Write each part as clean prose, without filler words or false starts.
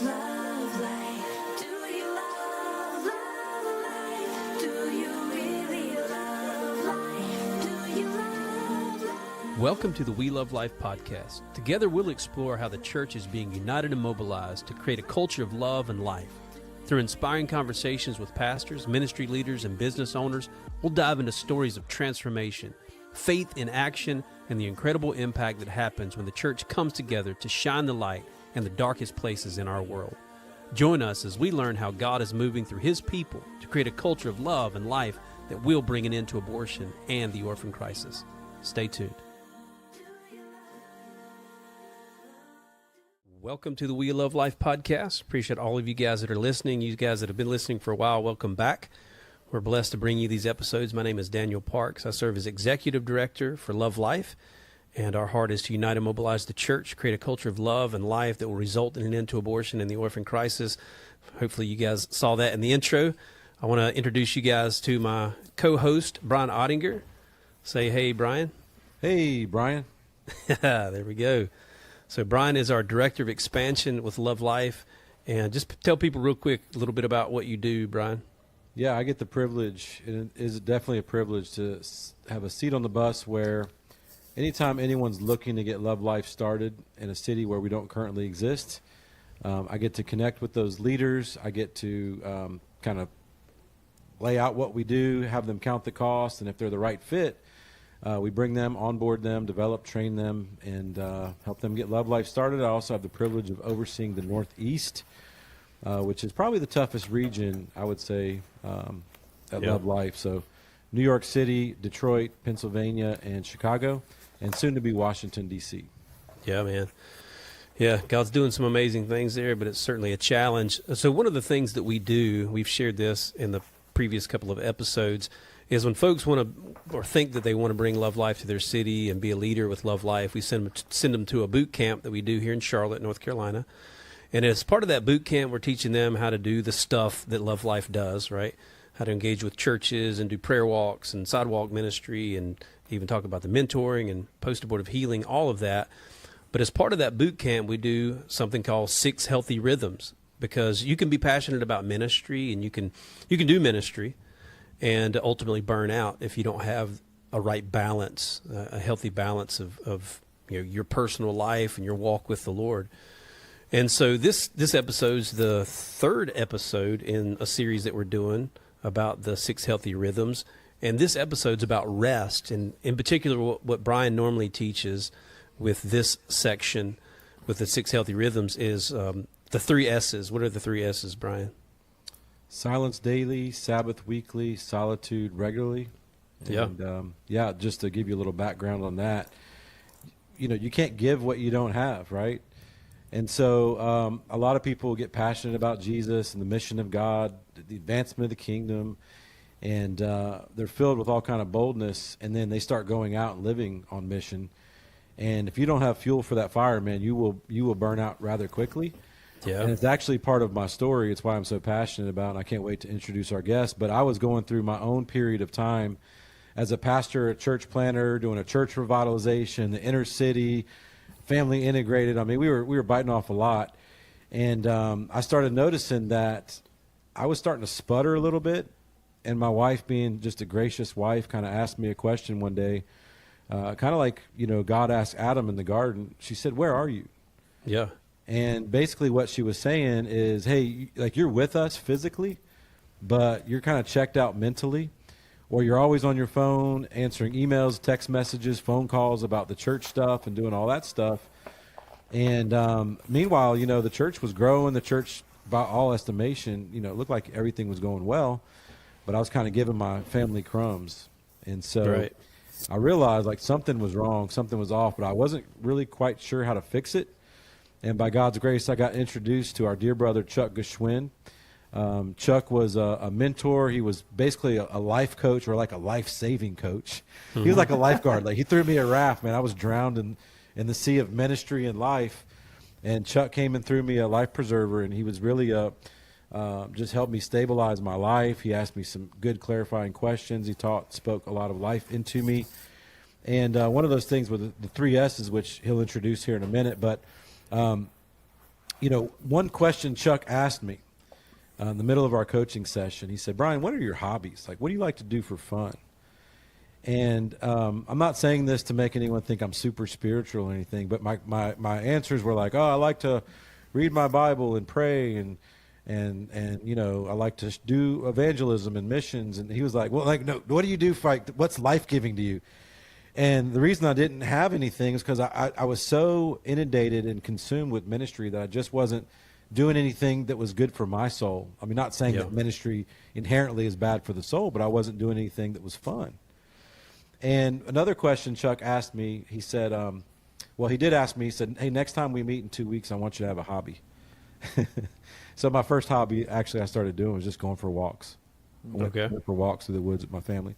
love life? Do you love life? Do you really love life? Do you love life? Welcome to the We Love Life podcast. Together we'll explore how the church is being united and mobilized to create a culture of love and life. Through inspiring conversations with pastors, ministry leaders, and business owners, we'll dive into stories of transformation, faith in action, and the incredible impact that happens when the church comes together to shine the light in the darkest places in our world. Join us as we learn how God is moving through His people to create a culture of love and life that will bring an end to abortion and the orphan crisis. Stay tuned. Welcome to the We Love Life podcast. Appreciate all of you guys that are listening. You guys that have been listening for a while, welcome back. We're blessed to bring you these episodes. My name is Daniel Parks. I serve as Executive Director for Love Life, and our heart is to unite and mobilize the church, create a culture of love and life that will result in an end to abortion and the orphan crisis. Hopefully you guys saw that in the intro. I want to introduce you guys to my co-host, Brian Ottinger. Say hey, Brian. Hey, Brian. There we go. So Brian is our Director of Expansion with Love Life. And just tell people real quick a little bit about what you do, Brian. Yeah, I get the privilege, and it is definitely a privilege to have a seat on the bus where anytime anyone's looking to get Love Life started in a city where we don't currently exist, I get to connect with those leaders. I get to kind of lay out what we do, have them count the cost, and if they're the right fit, we bring them, onboard them, develop, train them, and help them get Love Life started. I also have the privilege of overseeing the Northeast, which is probably the toughest region, I would say, at Love Life. So New York City, Detroit, Pennsylvania, and Chicago, and soon to be Washington, D.C. Yeah, man. Yeah, God's doing some amazing things there, but it's certainly a challenge. So one of the things that we do, we've shared this in the previous couple of episodes, is when folks want to or think that they want to bring Love Life to their city and be a leader with Love Life, we send them to a boot camp that we do here in Charlotte, North Carolina. And as part of that boot camp, we're teaching them how to do the stuff that Love Life does, right? How to engage with churches and do prayer walks and sidewalk ministry and even talk about the mentoring and post-abortive healing, all of that. But as part of that boot camp, we do something called 6 Healthy Rhythms, because you can be passionate about ministry and you can do ministry and ultimately burn out if you don't have a right balance, a healthy balance of your personal life and your walk with the Lord. And so this episode's the 3rd episode in a series that we're doing about the 6 Healthy Rhythms. And this episode's about rest, and in particular what Brian normally teaches with this section with the 6 Healthy Rhythms is the 3 S's. What are the 3 S's, Brian? Silence daily, Sabbath weekly, solitude regularly. Yeah. And, just to give you a little background on that, you can't give what you don't have, right? And so a lot of people get passionate about Jesus and the mission of God, the advancement of the kingdom, and they're filled with all kind of boldness, and then they start going out and living on mission. And if you don't have fuel for that fire, man, you will burn out rather quickly. Yeah. And it's actually part of my story. It's why I'm so passionate about it, and I can't wait to introduce our guest. But I was going through my own period of time as a pastor, a church planter, doing a church revitalization, the inner city, family integrated. I mean, we were biting off a lot. And I started noticing that I was starting to sputter a little bit. And my wife, being just a gracious wife, kind of asked me a question one day, kind of like, God asked Adam in the garden. She said, "Where are you?" Yeah. And basically what she was saying is, hey, like, you're with us physically, but you're kind of checked out mentally, or you're always on your phone answering emails, text messages, phone calls about the church stuff and doing all that stuff. And meanwhile, the church was growing. The church, by all estimation, it looked like everything was going well, but I was kind of giving my family crumbs. And so I realized like something was wrong, something was off, but I wasn't really quite sure how to fix it. And by God's grace, I got introduced to our dear brother, Chuck Gschwend. Chuck was a mentor. He was basically a life coach, or like a life-saving coach. He was like a lifeguard. Like, he threw me a raft, man. I was drowned in the sea of ministry and life. And Chuck came and threw me a life preserver, and he was really just helped me stabilize my life. He asked me some good clarifying questions. He spoke a lot of life into me. And one of those things were the 3 S's, which he'll introduce here in a minute. But one question Chuck asked me in the middle of our coaching session, he said, Brian, what are your hobbies? Like, what do you like to do for fun? And I'm not saying this to make anyone think I'm super spiritual or anything, but my answers were like, I like to read my Bible and pray, and I like to do evangelism and missions. And he was like, well, like, no, what do you do for, like, what's life-giving to you? And the reason I didn't have anything is because I was so inundated and consumed with ministry that I just wasn't doing anything that was good for my soul. I mean, not saying that ministry inherently is bad for the soul, but I wasn't doing anything that was fun. And another question Chuck asked me, he said, he did ask me, he said, hey, next time we meet in 2 weeks, I want you to have a hobby. So my first hobby, actually, I started doing was just going for walks. Okay. Went for walks through the woods with my family.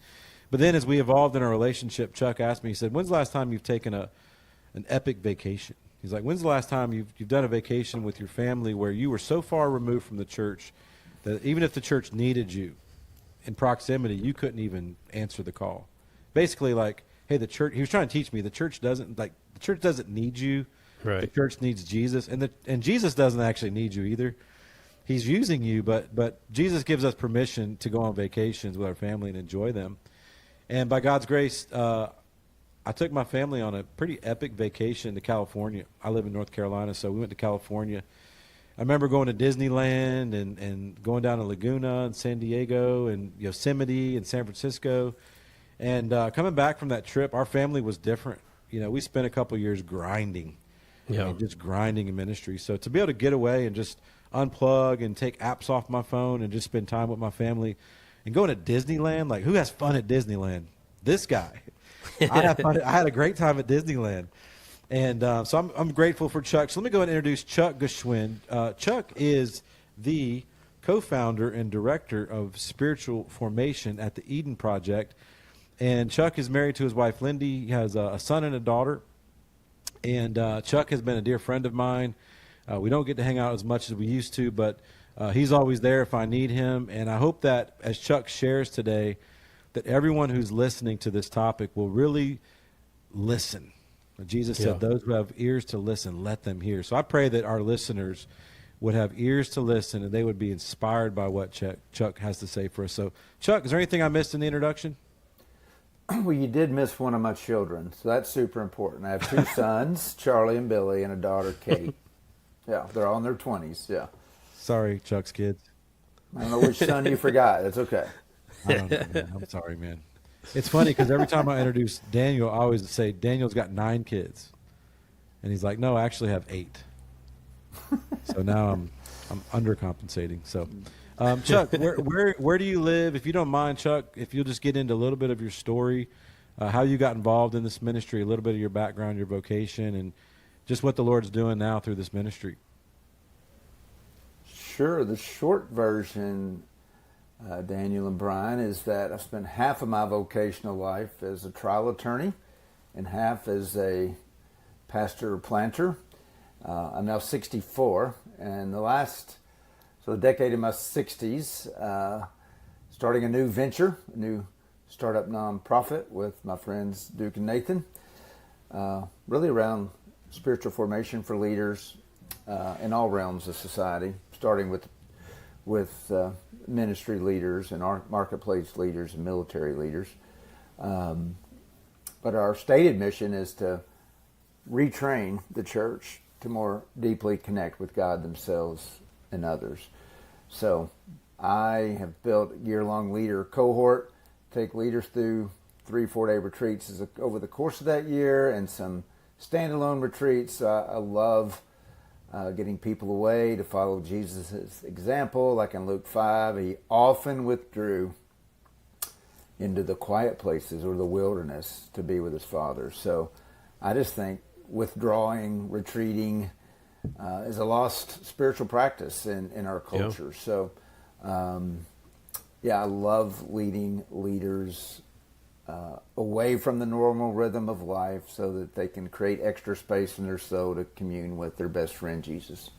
But then as we evolved in our relationship, Chuck asked me, he said, when's the last time you've taken an epic vacation? He's like, when's the last time you've done a vacation with your family where you were so far removed from the church that even if the church needed you in proximity, you couldn't even answer the call? Basically, like, hey, the church, he was trying to teach me the church doesn't need you. Right. The church needs Jesus. And Jesus doesn't actually need you either. He's using you, but Jesus gives us permission to go on vacations with our family and enjoy them. And by God's grace, I took my family on a pretty epic vacation to California. I live in North Carolina, so we went to California. I remember going to Disneyland and going down to Laguna and San Diego and Yosemite and San Francisco. And coming back from that trip, our family was different. We spent a couple years grinding, just grinding in ministry. So to be able to get away and just unplug and take apps off my phone and just spend time with my family and going to Disneyland, like, who has fun at Disneyland? This guy. I had a great time at Disneyland. And so I'm grateful for Chuck. So let me go ahead and introduce Chuck Gschwend. Chuck is the co-founder and director of spiritual formation at the Eden Project. And Chuck is married to his wife, Lindy. He has a son and a daughter. And Chuck has been a dear friend of mine. We don't get to hang out as much as we used to, but he's always there if I need him. And I hope that as Chuck shares today, that everyone who's listening to this topic will really listen. Jesus said, those who have ears to listen, let them hear. So I pray that our listeners would have ears to listen and they would be inspired by what Chuck has to say for us. So, Chuck, is there anything I missed in the introduction? Well, you did miss one of my children, so that's super important. I have two sons, Charlie and Billy, and a daughter, Kate. Yeah, they're all in their 20s, yeah. Sorry, Chuck's kids. I don't know which son you forgot. That's okay. I don't know, man. I'm sorry, man. It's funny because every time I introduce Daniel, I always say, Daniel's got 9 kids. And he's like, no, I actually have 8. So now I'm undercompensating. So, Chuck, where do you live? If you don't mind, Chuck, if you'll just get into a little bit of your story, how you got involved in this ministry, a little bit of your background, your vocation, and just what the Lord's doing now through this ministry. Sure. The short version, Daniel and Brian, is that I spent half of my vocational life as a trial attorney and half as a pastor or planter. I'm now 64, and the decade in my 60s, starting a new venture, a new startup nonprofit with my friends Duke and Nathan, really around spiritual formation for leaders in all realms of society, starting with ministry leaders and our marketplace leaders and military leaders. But our stated mission is to retrain the church to more deeply connect with God themselves and others. So I have built a year-long leader cohort, take leaders through 3-4 day retreats over the course of that year and some standalone retreats. I love getting people away to follow Jesus' example. Like in Luke 5, he often withdrew into the quiet places or the wilderness to be with his Father. So I just think withdrawing, retreating is a lost spiritual practice in our culture. Yeah. So, I love leading leaders away from the normal rhythm of life so that they can create extra space in their soul to commune with their best friend, Jesus.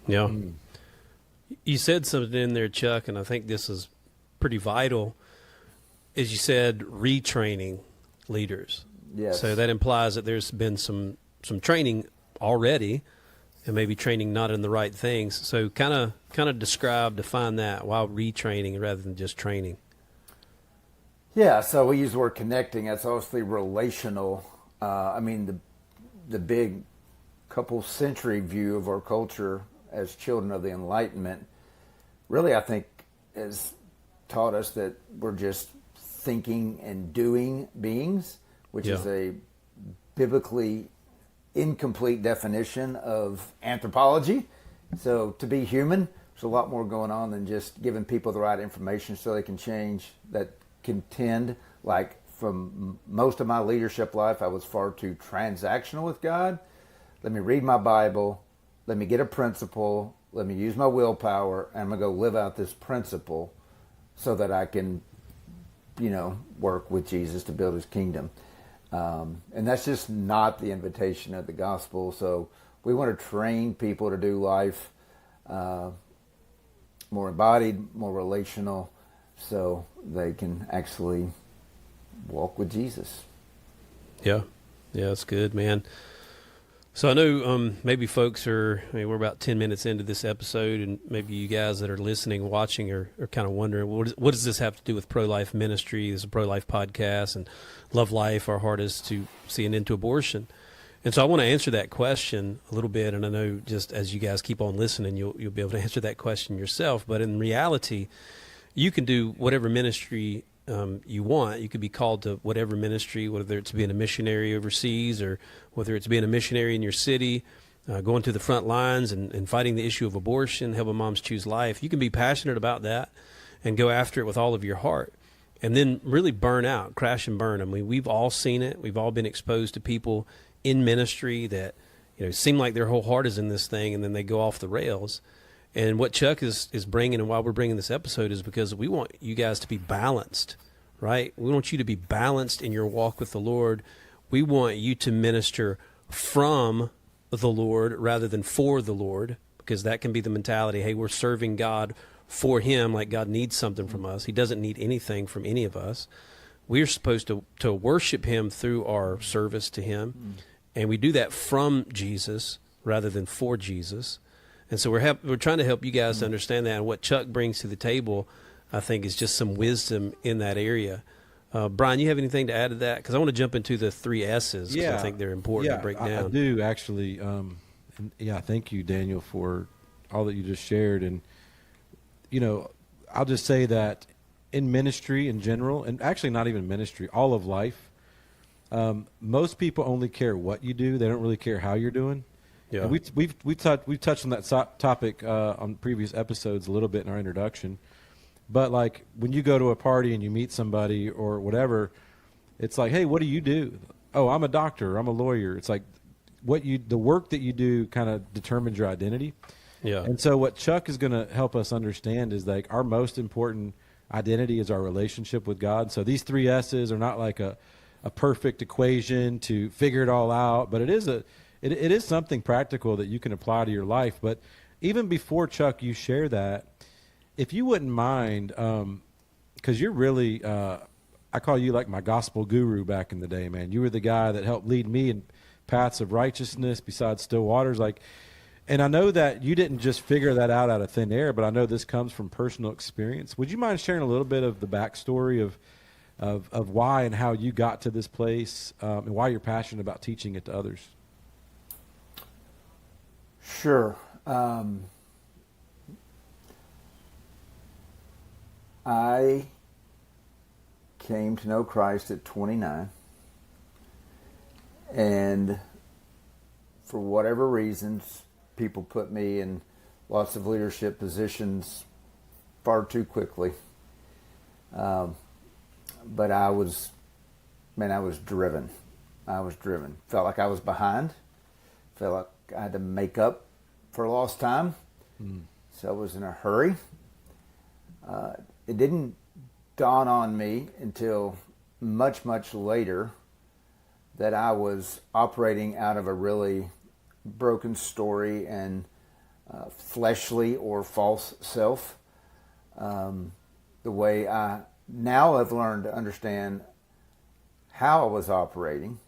Yeah. You said something in there, Chuck, and I think this is pretty vital. As you said, retraining leaders. Yes. So that implies that there's been some training already, and maybe training not in the right things. So kind of define that while retraining rather than just training. Yeah, so we use the word connecting. That's obviously relational. The big couple century view of our culture as children of the Enlightenment really, I think, has taught us that we're just thinking and doing beings, which is a biblically incomplete definition of anthropology. So to be human, there's a lot more going on than just giving people the right information so they can change. That contend, like from most of my leadership life, I was far too transactional with God. Let me read my Bible, let me get a principle, let me use my willpower, and I'm going to go live out this principle so that I can, work with Jesus to build his kingdom. And that's just not the invitation of the gospel. So we want to train people to do life more embodied, more relational, so they can actually walk with Jesus. Yeah, that's good, man. So I know maybe folks we're about 10 minutes into this episode, and maybe you guys that are listening, watching, are kind of wondering, what does this have to do with pro-life ministry? This is a pro-life podcast, and Love Life, our heart is to see an end to abortion. And so I want to answer that question a little bit, and I know just as you guys keep on listening, you'll be able to answer that question yourself. But in reality, you can do whatever ministry you want. You could be called to whatever ministry, whether it's being a missionary overseas or whether it's being a missionary in your city, going to the front lines and fighting the issue of abortion, helping moms choose life. You can be passionate about that and go after it with all of your heart, and then really burn out, crash and burn. I mean, we've all seen it. We've all been exposed to people in ministry that seem like their whole heart is in this thing, and then they go off the rails. And what Chuck is bringing, and why we're bringing this episode, is because we want you guys to be balanced, right? We want you to be balanced in your walk with the Lord. We want you to minister from the Lord rather than for the Lord, because that can be the mentality, hey, we're serving God for him, like God needs something from us. He doesn't need anything from any of us. We're supposed to worship him through our service to him, and we do that from Jesus rather than for Jesus. And so we're trying to help you guys to understand that. And what Chuck brings to the table, I think, is just some wisdom in that area. Brian, you have anything to add to that? Because I want to jump into the 3 S's, because I think they're important to break down. I do, actually. Thank you, Daniel, for all that you just shared. And, I'll just say that in ministry in general, and actually not even ministry, all of life, most people only care what you do. They don't really care how you're doing. Yeah, and we've touched on that topic on previous episodes a little bit in our introduction. But like when you go to a party and you meet somebody or whatever, it's like, hey, what do you do? Oh, I'm a doctor. I'm a lawyer. It's like the work that you do kind of determines your identity. Yeah. And so what Chuck is going to help us understand is like our most important identity is our relationship with God. So these 3 S's are not like a perfect equation to figure it all out, but it is something practical that you can apply to your life. But even before, Chuck, you share that, if you wouldn't mind, because you're really, I call you like my gospel guru back in the day, man. You were the guy that helped lead me in paths of righteousness besides still waters. And I know that you didn't just figure that out of thin air, but I know this comes from personal experience. Would you mind sharing a little bit of the backstory of why and how you got to this place, and why you're passionate about teaching it to others? Sure. I came to know Christ at 29, and for whatever reasons, people put me in lots of leadership positions far too quickly. But I was driven. Felt like I was behind. Felt like I had to make up for lost time. So I was in a hurry. It didn't dawn on me until much, much later that I was operating out of a really broken story and fleshly or false self. The way I now have learned to understand how I was operating,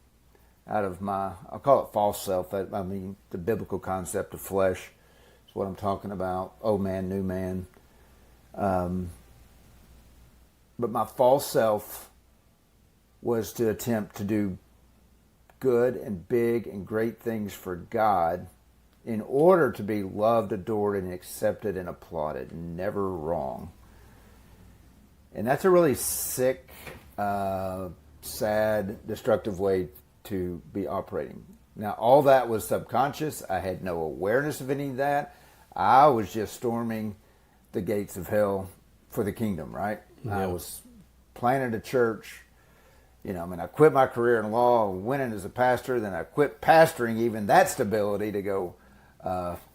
out of my, I'll call it false self. I mean, the biblical concept of flesh is what I'm talking about. Old man, new man. But my false self was to attempt to do good and big and great things for God in order to be loved, adored, and accepted and applauded, never wrong. And that's a really sick, sad, destructive way to be operating. Now, all that was subconscious. I had no awareness of any of that. I was just storming the gates of hell for the kingdom, right? Yeah. I was planning a church. You know, I mean, I quit my career in law, went in as a pastor, then I quit pastoring, even that stability, to go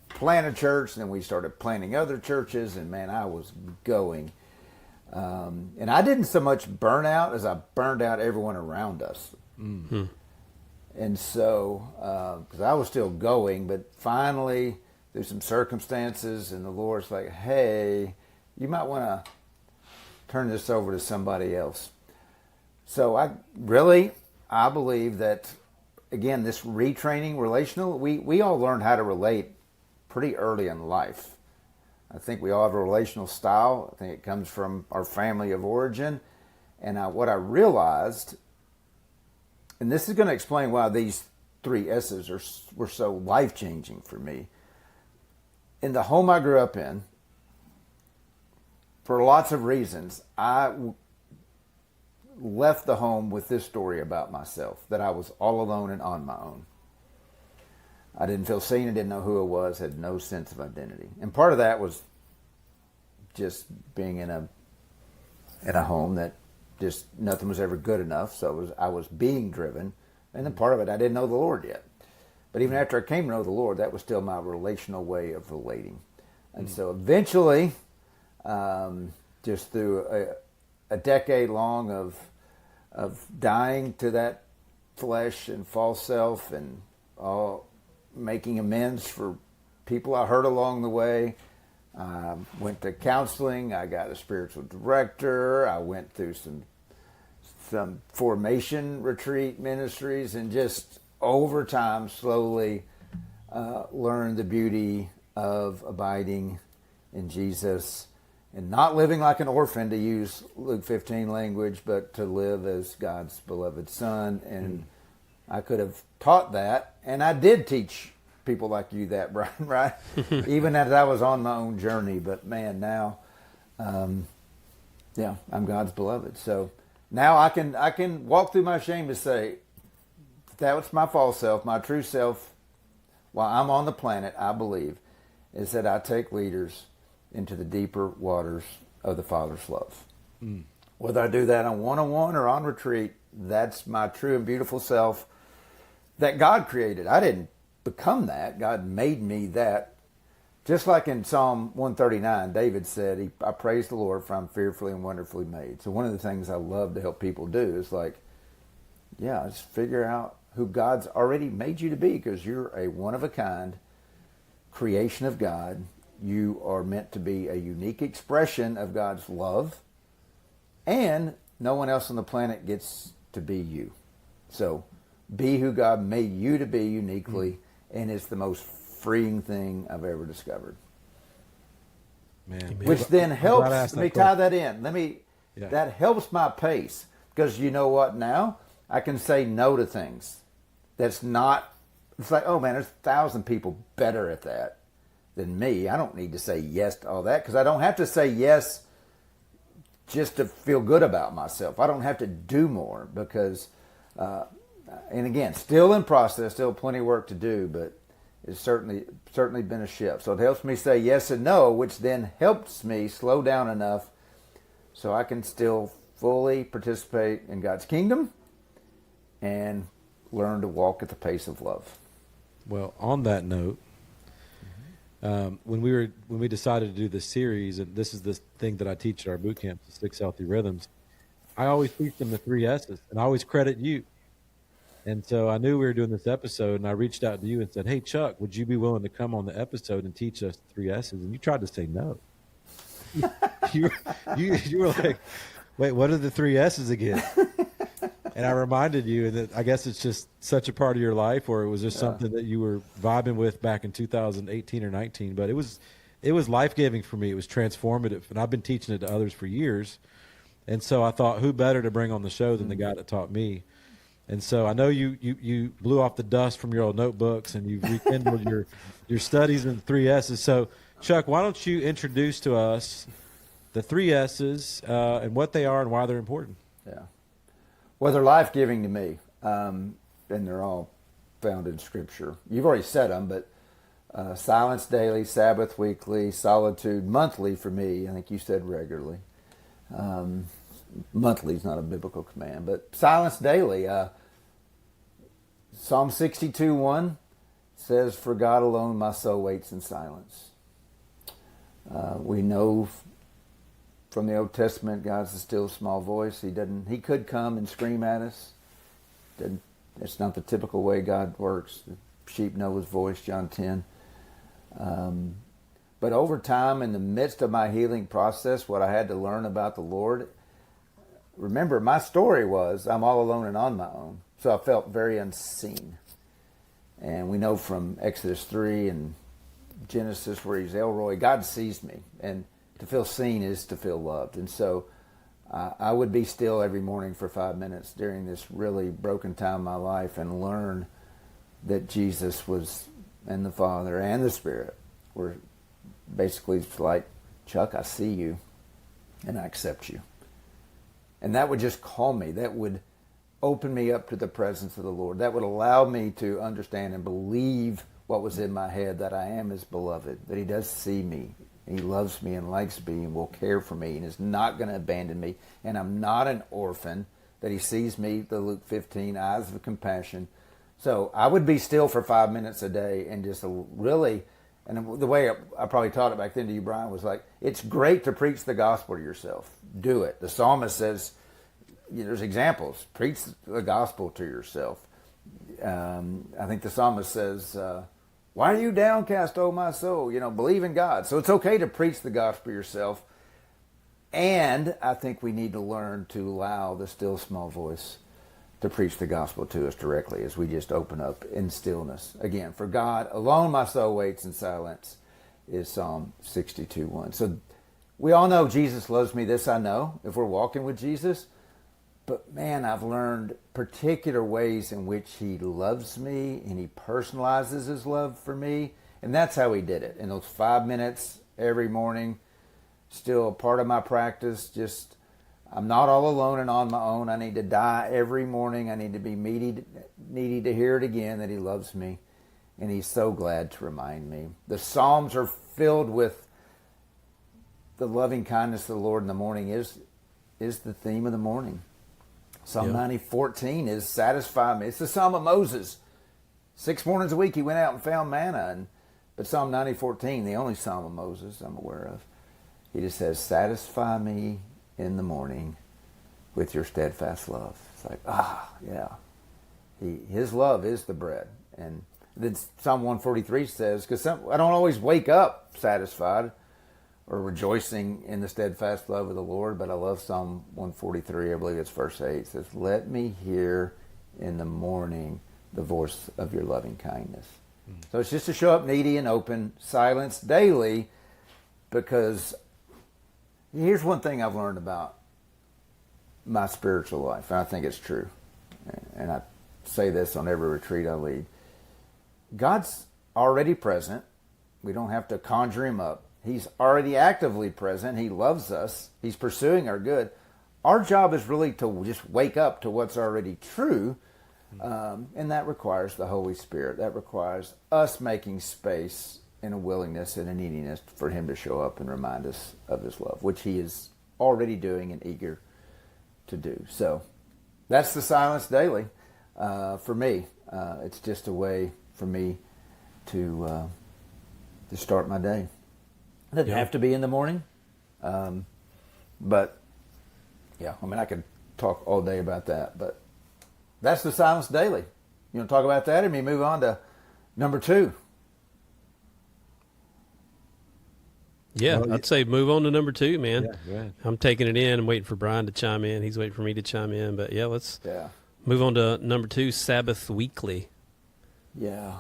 plant a church. And then we started planting other churches, and man, I was going. And I didn't so much burn out as I burned out everyone around us. Mm-hmm. And so, because I was still going, but finally, through some circumstances, and the Lord's like, hey, you might want to turn this over to somebody else. So I believe that, again, this retraining relational, we all learn how to relate pretty early in life. I think we all have a relational style. I think it comes from our family of origin. And what I realized, and this is going to explain why these 3 S's were so life-changing for me. In the home I grew up in, for lots of reasons, I left the home with this story about myself, that I was all alone and on my own. I didn't feel seen, I didn't know who I was, had no sense of identity. And part of that was just being in a home that just nothing was ever good enough, so I was being driven. And then part of it, I didn't know the Lord yet. But even after I came to know the Lord, that was still my relational way of relating. And so eventually, just through a decade long of dying to that flesh and false self, and all making amends for people I hurt along the way, went to counseling. I got a spiritual director. I went through some formation retreat ministries, and just over time slowly learned the beauty of abiding in Jesus and not living like an orphan, to use Luke 15 language, but to live as God's beloved son. And I could have taught that, and I did teach people like you that, Brian, right? Even as I was on my own journey. But man, now, I'm God's beloved. So now I can walk through my shame to say, that was my false self. My true self, while I'm on the planet, I believe, is that I take leaders into the deeper waters of the Father's love. Whether I do that on one-on-one or on retreat, that's my true and beautiful self that God created. I didn't become that. God made me that. Just like in Psalm 139, David said, I praise the Lord, for I'm fearfully and wonderfully made. So one of the things I love to help people do is just figure out who God's already made you to be, because you're a one-of-a-kind creation of God. You are meant to be a unique expression of God's love, and no one else on the planet gets to be you. So be who God made you to be uniquely, and it's the most freeing thing I've ever discovered. Man. Which then helps, let me tie that in. Yeah. That helps my pace, because you know what now? I can say no to things. That's not, it's like, oh man, there's 1,000 people better at that than me. I don't need to say yes to all that, because I don't have to say yes just to feel good about myself. I don't have to do more, because, and again, still in process, still plenty of work to do, but it's certainly been a shift. So it helps me say yes and no, which then helps me slow down enough so I can still fully participate in God's kingdom and learn to walk at the pace of love. Well, on that note, when we decided to do this series, and this is the thing that I teach at our boot camp, the 6 Healthy Rhythms, I always teach them the 3 S's, and I always credit you. And so I knew we were doing this episode, and I reached out to you and said, hey, Chuck, would you be willing to come on the episode and teach us the 3 S's? And you tried to say no. you were like, wait, what are the 3 S's again? And I reminded you that I guess it's just such a part of your life, or it was just something that you were vibing with back in 2018 or 19. But it was life-giving for me. It was transformative, and I've been teaching it to others for years. And so I thought, who better to bring on the show than the guy that taught me? And so I know you blew off the dust from your old notebooks, and you've rekindled your studies in the 3 S's. So, Chuck, why don't you introduce to us the 3 S's and what they are and why they're important? Yeah. Well, they're life-giving to me, and they're all found in Scripture. You've already said them, but silence daily, Sabbath weekly, solitude monthly for me. I think you said regularly. Monthly is not a biblical command, but silence daily. Psalm 62:1 says, "For God alone my soul waits in silence." We know from the Old Testament, God's a still small voice. He could come and scream at us. It's not the typical way God works. The sheep know his voice, John 10. But over time, in the midst of my healing process, what I had to learn about the Lord, remember, my story was I'm all alone and on my own. So I felt very unseen. And we know from Exodus 3 and Genesis where he's Elroy, God sees me. And to feel seen is to feel loved. And so I would be still every morning for 5 minutes during this really broken time in my life and learn that Jesus was, and the Father and the Spirit were basically like, Chuck, I see you and I accept you. And that would just calm me. That would open me up to the presence of the Lord. That would allow me to understand and believe what was in my head, that I am his beloved, that he does see me, he loves me and likes me and will care for me and is not going to abandon me, and I'm not an orphan, that he sees me, the Luke 15, eyes of compassion. So I would be still for 5 minutes a day and just really, and the way I probably taught it back then to you, Brian, was like, it's great to preach the gospel to yourself. Do it. The psalmist says, there's examples. Preach the gospel to yourself. I think the psalmist says, why are you downcast, O my soul? Believe in God. So it's okay to preach the gospel yourself. And I think we need to learn to allow the still small voice to preach the gospel to us directly as we just open up in stillness. Again, for God alone my soul waits in silence is Psalm 62:1. So we all know Jesus loves me. This I know if we're walking with Jesus. But man, I've learned particular ways in which he loves me and he personalizes his love for me. And that's how he did it. In those 5 minutes every morning, still a part of my practice. Just, I'm not all alone and on my own. I need to die every morning. I need to be needy to hear it again that he loves me. And he's so glad to remind me. The Psalms are filled with the loving kindness of the Lord in the morning is the theme of the morning. Psalm 90:14 is satisfy me. It's the Psalm of Moses. 6 mornings a week he went out and found manna. But Psalm 90:14, the only Psalm of Moses I'm aware of, he just says, satisfy me in the morning with your steadfast love. It's like, his love is the bread. And then Psalm 143 says, because I don't always wake up satisfied or rejoicing in the steadfast love of the Lord, but I love Psalm 143, I believe it's verse 8. It says, let me hear in the morning the voice of your loving kindness. So it's just to show up needy and open, silence daily, because here's one thing I've learned about my spiritual life, and I think it's true, and I say this on every retreat I lead. God's already present. We don't have to conjure him up. He's already actively present. He loves us. He's pursuing our good. Our job is really to just wake up to what's already true, and that requires the Holy Spirit. That requires us making space and a willingness and a neediness for him to show up and remind us of his love, which he is already doing and eager to do. So that's the silence daily for me. It's just a way for me to start my day. It doesn't have to be in the morning, but I could talk all day about that. But that's the silence daily. You want to talk about that, or me move on to number 2? Yeah, I'd say move on to number 2, man. Yeah, go ahead. I'm taking it in. I'm waiting for Brian to chime in. He's waiting for me to chime in. But let's Move on to number 2, Sabbath weekly. Yeah.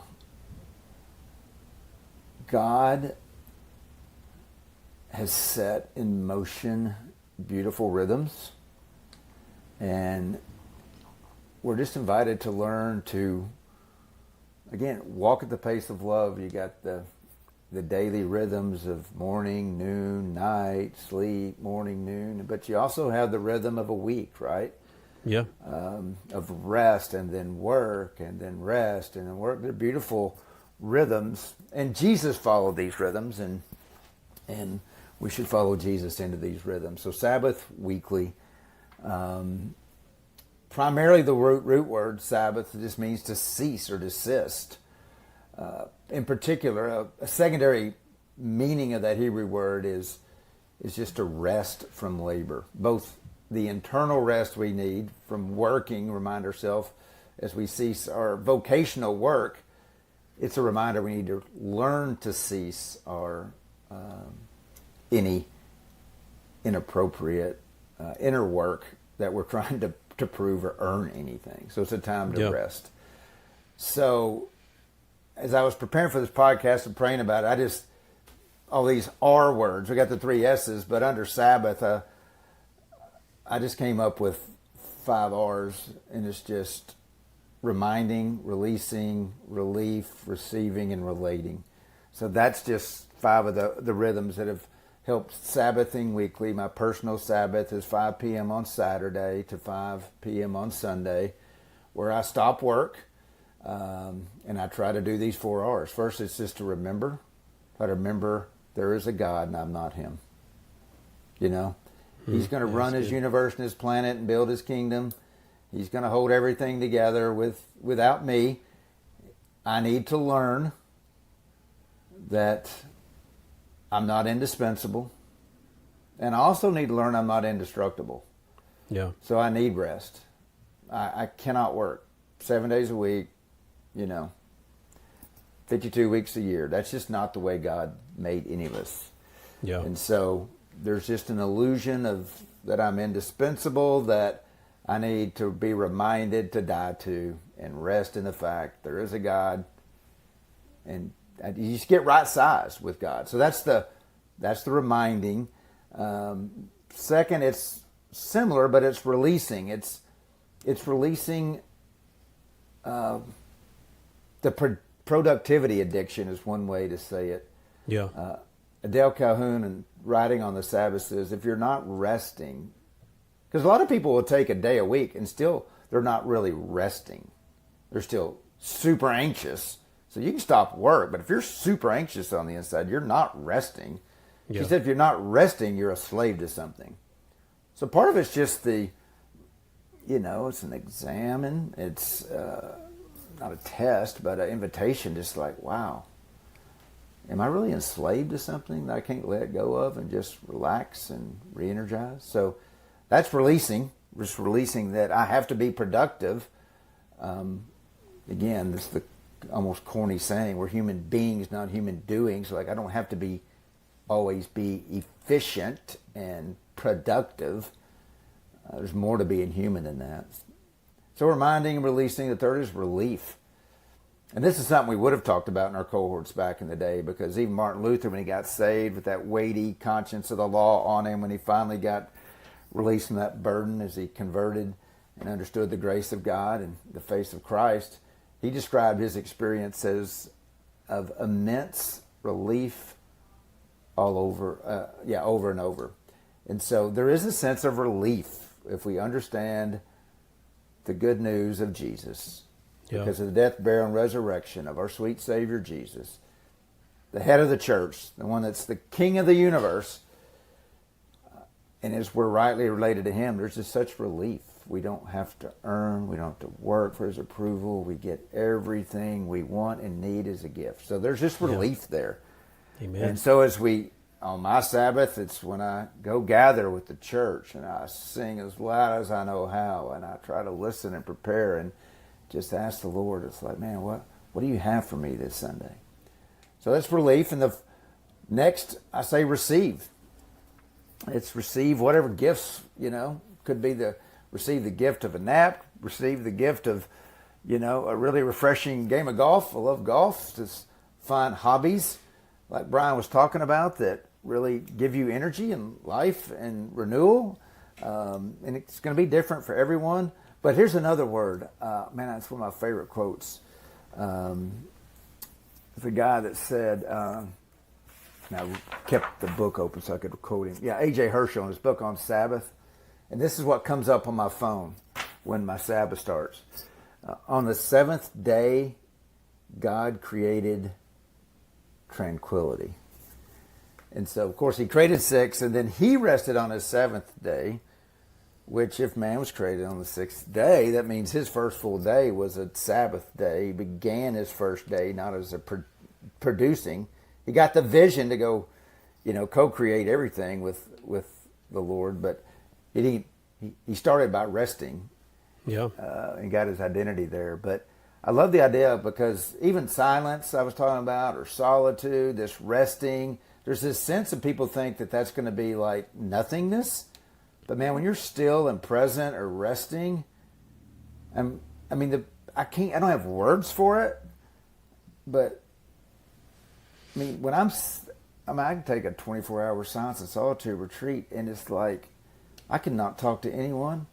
God has set in motion beautiful rhythms, and we're just invited to learn to, again, walk at the pace of love. You got the daily rhythms of morning, noon, night, sleep, morning, noon, but you also have the rhythm of a week, right? Yeah. Of rest and then work and then rest and then work. They're beautiful rhythms, and Jesus followed these rhythms, and we should follow Jesus into these rhythms. So Sabbath weekly, primarily the root word Sabbath just means to cease or desist. In particular, a secondary meaning of that Hebrew word is just to rest from labor, both the internal rest we need from working, remind ourselves as we cease our vocational work. It's a reminder we need to learn to cease our any inappropriate inner work that we're trying to prove or earn anything. So it's a time to rest. So as I was preparing for this podcast and praying about it, all these R words, we got the 3 S's, but under Sabbath, I just came up with 5 R's, and it's just reminding, releasing, relief, receiving, and relating. So that's just 5 of the rhythms that have helped Sabbathing weekly. My personal Sabbath is 5 p.m. on Saturday to 5 p.m. on Sunday, where I stop work, and I try to do these 4 R's. First, it's just to remember. Try to remember there is a God and I'm not him. You know? He's going to run his universe and his planet and build his kingdom. He's going to hold everything together without me. I need to learn that I'm not indispensable. And I also need to learn I'm not indestructible. Yeah. So I need rest. I cannot work 7 days a week, 52 weeks a year. That's just not the way God made any of us. Yeah. And so there's just an illusion of that I'm indispensable, that I need to be reminded to die to and rest in the fact there is a God, and you just get right sized with God. So that's the reminding. Second, it's similar, but it's releasing. It's releasing the productivity addiction is one way to say it. Yeah. Adele Calhoun, in writing on the Sabbath, says if you're not resting, because a lot of people will take a day a week and still they're not really resting. They're still super anxious. So you can stop work, but if you're super anxious on the inside, you're not resting. Yeah. She said if you're not resting, you're a slave to something. So part of it's just it's an exam, and it's not a test, but an invitation, just like, wow, am I really enslaved to something that I can't let go of and just relax and re-energize? So that's releasing, just releasing that I have to be productive. Again, this is the almost corny saying, we're human beings, not human doings. Like, I don't have to always be efficient and productive. There's more to being human than that. So reminding and releasing. The third is relief. And this is something we would have talked about in our cohorts back in the day, because even Martin Luther, when he got saved with that weighty conscience of the law on him, when he finally got released from that burden as he converted and understood the grace of God and the face of Christ, he described his experience as of immense relief over and over. And so there is a sense of relief if we understand the good news of Jesus. Yeah. Because of the death, burial, and resurrection of our sweet Savior Jesus, the head of the church, the one that's the king of the universe, and as we're rightly related to him, there's just such relief. We don't have to earn, we don't have to work for his approval. We get everything we want and need as a gift. So there's just relief there. Amen. And so on my Sabbath, it's when I go gather with the church and I sing as loud as I know how, and I try to listen and prepare and just ask the Lord. It's like, man, what do you have for me this Sunday? So that's relief. And the next, I say receive. It's receive whatever gifts, could be receive the gift of a nap, received the gift of, a really refreshing game of golf. I love golf. Just find hobbies like Brian was talking about that really give you energy and life and renewal. And it's going to be different for everyone. But here's another word. Man, that's one of my favorite quotes. The guy that said, now I kept the book open so I could quote him. Yeah, A.J. Herschel in his book on Sabbath. And this is what comes up on my phone when my Sabbath starts. On the seventh day, God created tranquility. And so, of course, he created six, and then he rested on his seventh day, which if man was created on the sixth day, that means his first full day was a Sabbath day. He began his first day not as a producing. He got the vision to go, co-create everything with the Lord, but he started by resting. Yeah. And got his identity there. But I love the idea because even silence I was talking about, or solitude, this resting, there's this sense of people think that that's going to be like nothingness. But man, when you're still and present or resting, I don't have words for it, but I mean, when I can take a 24-hour silence and solitude retreat, and it's like I can not talk to anyone.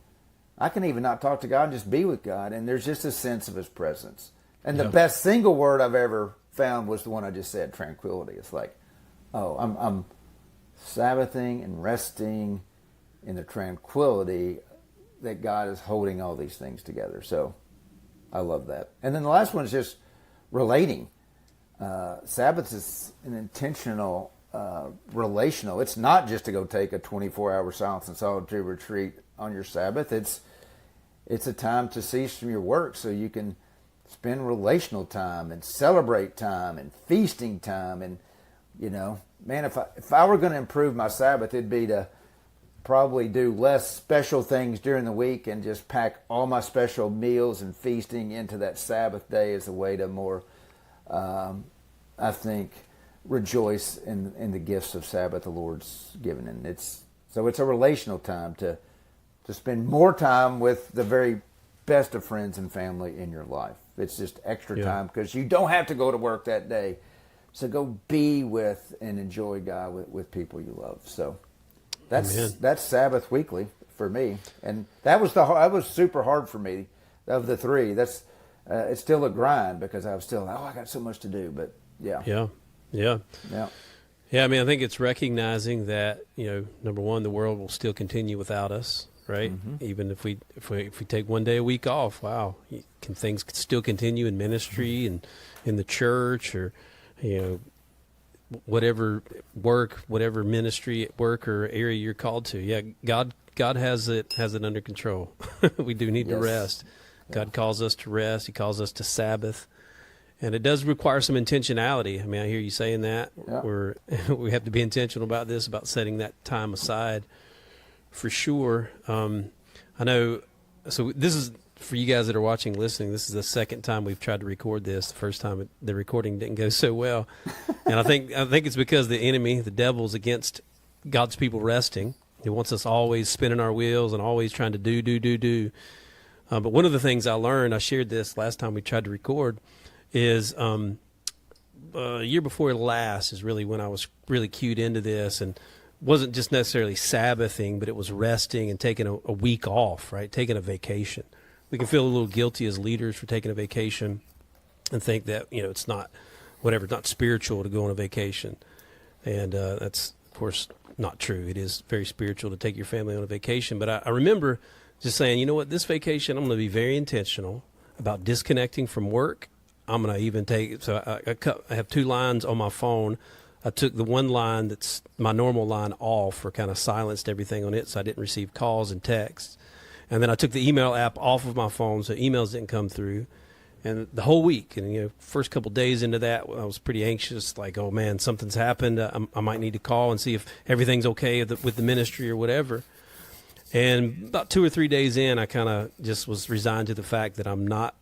I can even not talk to God and just be with God, and there's just a sense of his presence. And the best single word I've ever found was the one I just said, tranquility. It's like, I'm Sabbathing and resting in the tranquility that God is holding all these things together. So I love that. And then the last one is just relating. Sabbath is an intentional, relational. It's not just to go take a 24-hour silence and solitude retreat on your Sabbath. It's a time to cease from your work so you can spend relational time and celebrate time and feasting time. And, man, if I were going to improve my Sabbath, it'd be to probably do less special things during the week and just pack all my special meals and feasting into that Sabbath day as a way to more, I think, rejoice in the gifts of Sabbath the Lord's given. And it's a relational time to spend more time with the very best of friends and family in your life. It's just extra time because you don't have to go to work that day. So go be with and enjoy God with people you love. So that's Sabbath weekly for me, and that was super hard for me of the three. That's it's still a grind because I was still I got so much to do. But yeah. I mean, I think it's recognizing that number one, the world will still continue without us. Right. Mm-hmm. Even if we take one day a week off, wow, can things still continue in ministry and in the church, or whatever work, whatever ministry at work or area you're called to. Yeah, God has it under control. We do need to rest. God calls us to rest. He calls us to Sabbath, and it does require some intentionality. I mean, I hear you saying that. Yeah. We have to be intentional about this, about setting that time aside. For sure. I know. So this is for you guys that are watching, listening. This is the second time we've tried to record this. The first time the recording didn't go so well, and I think it's because the enemy, the devil's against God's people resting. He wants us always spinning our wheels and always trying to do. But one of the things I learned, I shared this last time we tried to record, is a year before last is really when I was really cued into this, and wasn't just necessarily Sabbathing, but it was resting and taking a week off, right? Taking a vacation. We can feel a little guilty as leaders for taking a vacation and think that, it's not spiritual to go on a vacation. And that's, of course, not true. It is very spiritual to take your family on a vacation. But I remember just saying, you know what, this vacation, I'm going to be very intentional about disconnecting from work. I'm going to even I have two lines on my phone. I took the one line that's my normal line off, or kind of silenced everything on it so I didn't receive calls and texts. And then I took the email app off of my phone so emails didn't come through. And the whole week, and first couple days into that, I was pretty anxious, like, oh man, something's happened. I might need to call and see if everything's okay with the ministry or whatever. And about 2 or 3 days in, I kind of just was resigned to the fact that I'm not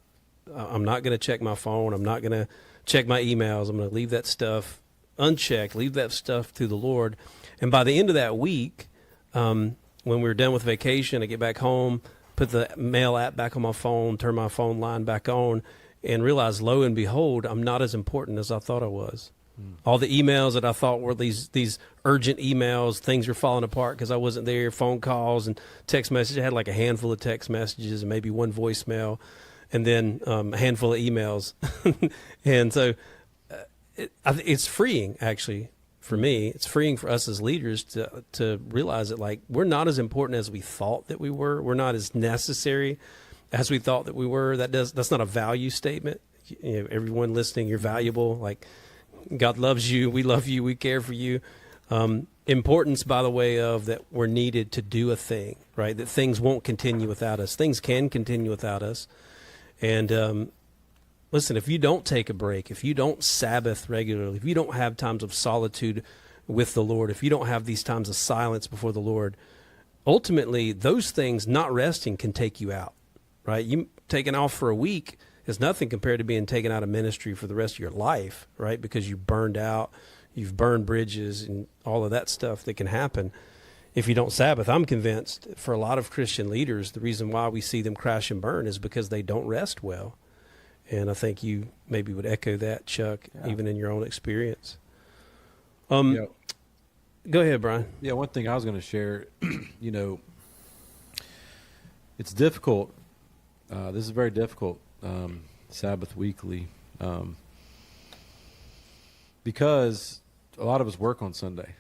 going to check my phone. I'm not going to check my emails. I'm going to leave that stuff unchecked, leave that stuff to the Lord. And by the end of that week, when we were done with vacation, I get back home, put the mail app back on my phone, turn my phone line back on, and realize, lo and behold, I'm not as important as I thought I was. All the emails that I thought were these urgent emails, things were falling apart because I wasn't there, phone calls and text messages. I had like a handful of text messages and maybe one voicemail, and then a handful of emails. And so it's freeing, actually, for me. It's freeing for us as leaders to realize that, like, we're not as important as we thought that we were. We're not as necessary as we thought that we were. That's not a value statement. You know, everyone listening, you're valuable. Like, God loves you. We love you. We care for you. Importance, by the way, of that we're needed to do a thing, right? That things won't continue without us. Things can continue without us. And listen, if you don't take a break, if you don't Sabbath regularly, if you don't have times of solitude with the Lord, if you don't have these times of silence before the Lord, ultimately those things, not resting, can take you out, right? You taking off for a week is nothing compared to being taken out of ministry for the rest of your life, right? Because you burned out, you've burned bridges and all of that stuff that can happen if you don't Sabbath. I'm convinced for a lot of Christian leaders, the reason why we see them crash and burn is because they don't rest well. And I think you maybe would echo that, Chuck, even in your own experience. Yeah. Go ahead, Brian. Yeah, one thing I was going to share, you know, it's difficult. This is very difficult, Sabbath weekly, because a lot of us work on Sunday,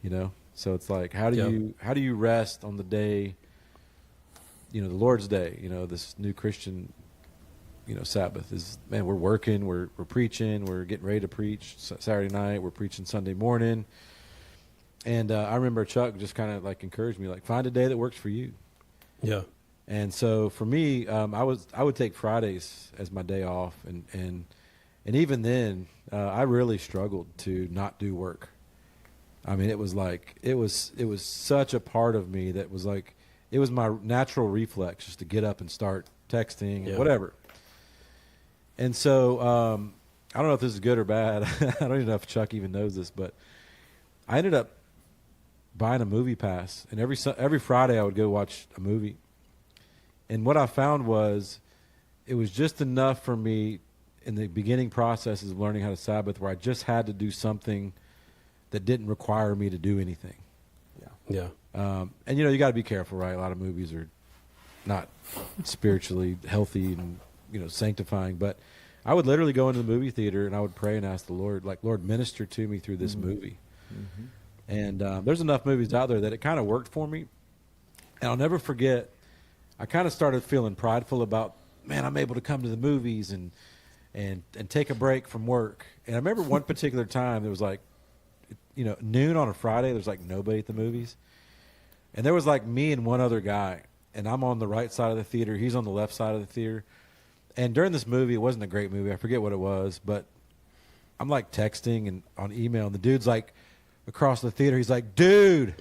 you know. So it's like, how do you rest on the day, you know, the Lord's Day, you know, this new Christian, you know, Sabbath is, man, we're working, we're preaching, we're getting ready to preach Saturday night, we're preaching Sunday morning. And I remember Chuck just kind of like encouraged me, like, find a day that works for you. Yeah. And so for me, I would take Fridays as my day off, and even then, I really struggled to not do work. I mean, it was like it was such a part of me that was like, it was my natural reflex just to get up and start texting and whatever. And so I don't know if this is good or bad. I don't even know if Chuck even knows this, but I ended up buying a movie pass, and every Friday I would go watch a movie. And what I found was it was just enough for me in the beginning processes of learning how to Sabbath, where I just had to do something that didn't require me to do anything. Yeah. And, you know, you got to be careful, right? A lot of movies are not spiritually healthy and, you know, sanctifying. But I would literally go into the movie theater and I would pray and ask the Lord, like, Lord, minister to me through this movie. Mm-hmm. And there's enough movies out there that it kind of worked for me. And I'll never forget, I kind of started feeling prideful about, man, I'm able to come to the movies and take a break from work. And I remember one particular time, there was like, you know, noon on a Friday, there's like nobody at the movies. And there was like me and one other guy. And I'm on the right side of the theater. He's on the left side of the theater. And during this movie, it wasn't a great movie. I forget what it was. But I'm like texting and on email. And the dude's like across the theater. He's like, dude,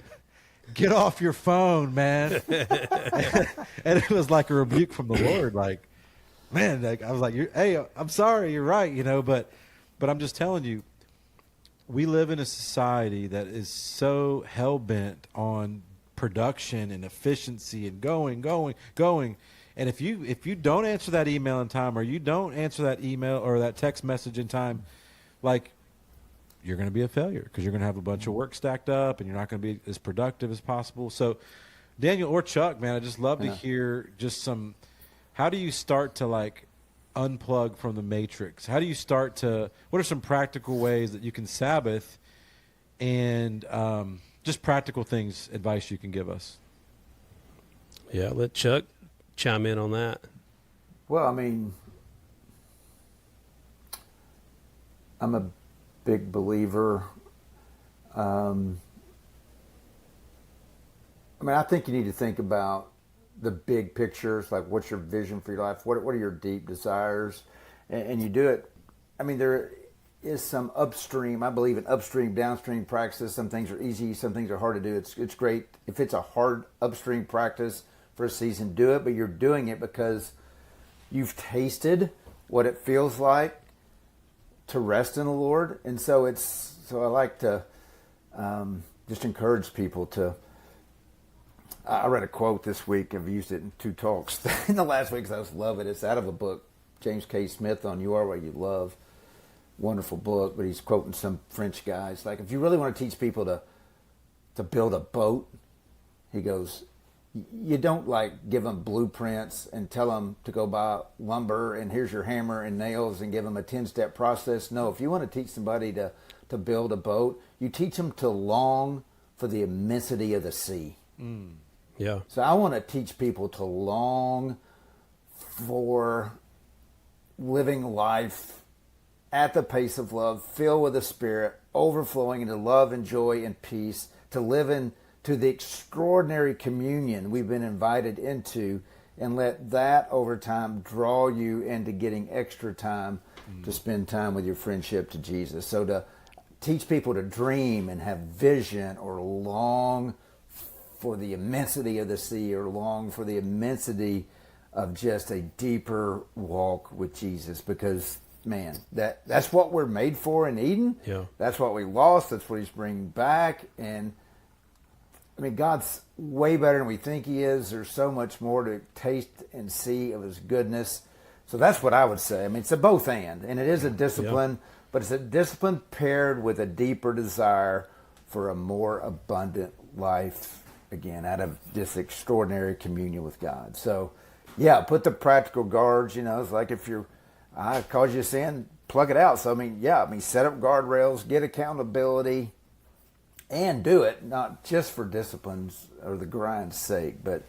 get off your phone, man. And it was like a rebuke from the Lord. Like, man, like, I was like, hey, I'm sorry. You're right. You know, but I'm just telling you, we live in a society that is so hell-bent on production and efficiency and going. And if you don't answer that email in time, or you don't answer that email or that text message in time, like, you're going to be a failure, because you're going to have a bunch of work stacked up and you're not going to be as productive as possible. So Daniel or Chuck, man, I just love to hear just some, how do you start to like unplug from the matrix? How do you start to, what are some practical ways that you can Sabbath, and just practical things, advice you can give us? Yeah, let Chuck chime in on that. Well, I mean, I'm a big believer. I mean, I think you need to think about the big pictures, like what's your vision for your life? What are your deep desires? And you do it. I mean, there is some upstream, I believe in upstream, downstream practices. Some things are easy, some things are hard to do. It's great. If it's a hard upstream practice for a season, do it, but you're doing it because you've tasted what it feels like to rest in the Lord. And so I like to just encourage people to I read a quote this week. I've used it in 2 talks in the last week because I just love it. It's out of a book, James K. Smith, on You Are What You Love. Wonderful book, but he's quoting some French guy. It's like, if you really want to teach people to build a boat, he goes, you don't like give them blueprints and tell them to go buy lumber and here's your hammer and nails and give them a 10-step process. No, if you want to teach somebody to build a boat, you teach them to long for the immensity of the sea. Yeah. So I want to teach people to long for living life at the pace of love, filled with the Spirit, overflowing into love and joy and peace, to live into the extraordinary communion we've been invited into, and let that over time draw you into getting extra time to spend time with your friendship to Jesus. So to teach people to dream and have vision, or long for the immensity of the sea, or long for the immensity of just a deeper walk with Jesus, because man, that's what we're made for in Eden. Yeah. That's what we lost. That's what he's bringing back. And I mean, God's way better than we think he is. There's so much more to taste and see of his goodness. So that's what I would say. I mean, it's a both and it is a discipline, but it's a discipline paired with a deeper desire for a more abundant life, again, out of this extraordinary communion with God. So, yeah, put the practical guards, it's like if I cause you sin, plug it out. So, set up guardrails, get accountability, and do it, not just for disciplines or the grind's sake, but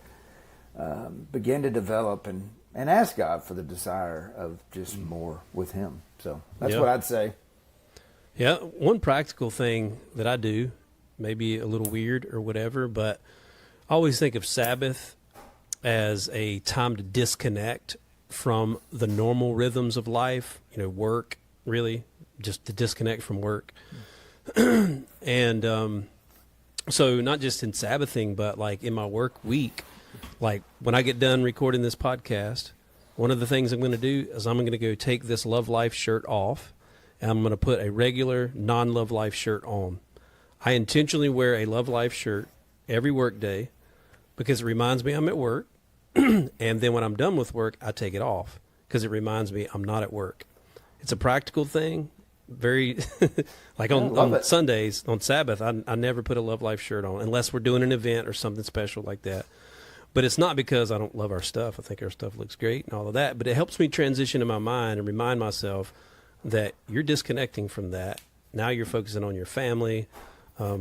begin to develop and ask God for the desire of just more with him. So that's what I'd say. Yeah, one practical thing that I do, maybe a little weird or whatever, but I always think of Sabbath as a time to disconnect from the normal rhythms of life, work, really, just to disconnect from work. And so not just in Sabbathing, but like in my work week, like when I get done recording this podcast, one of the things I'm going to do is I'm going to go take this Love Life shirt off, and I'm going to put a regular non-Love Life shirt on. I intentionally wear a Love Life shirt every work day because it reminds me I'm at work. And then when I'm done with work, I take it off because it reminds me I'm not at work. It's a practical thing. Very like on Sundays, on Sabbath, I never put a Love Life shirt on unless we're doing an event or something special like that. But it's not because I don't love our stuff. I think our stuff looks great and all of that. But it helps me transition in my mind and remind myself that you're disconnecting from that. Now you're focusing on your family. I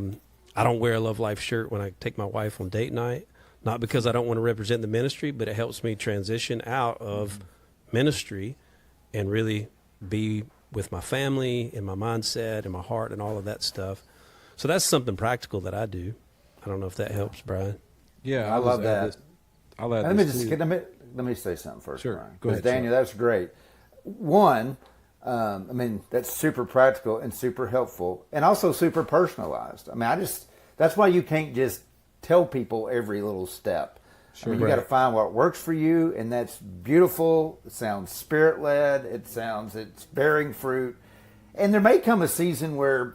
don't wear a Love Life shirt when I take my wife on date night. Not because I don't want to represent the ministry, but it helps me transition out of ministry and really be with my family and my mindset and my heart and all of that stuff. So that's something practical that I do. I don't know if that helps, Brian. Yeah, I love that. Let me say something first, Sure. Brian. Go ahead, Daniel, that's great. One, that's super practical and super helpful, and also super personalized. That's why you can't just tell people every little step. Sure. You got to find what works for you, and that's beautiful. It sounds spirit-led. It's bearing fruit. And there may come a season where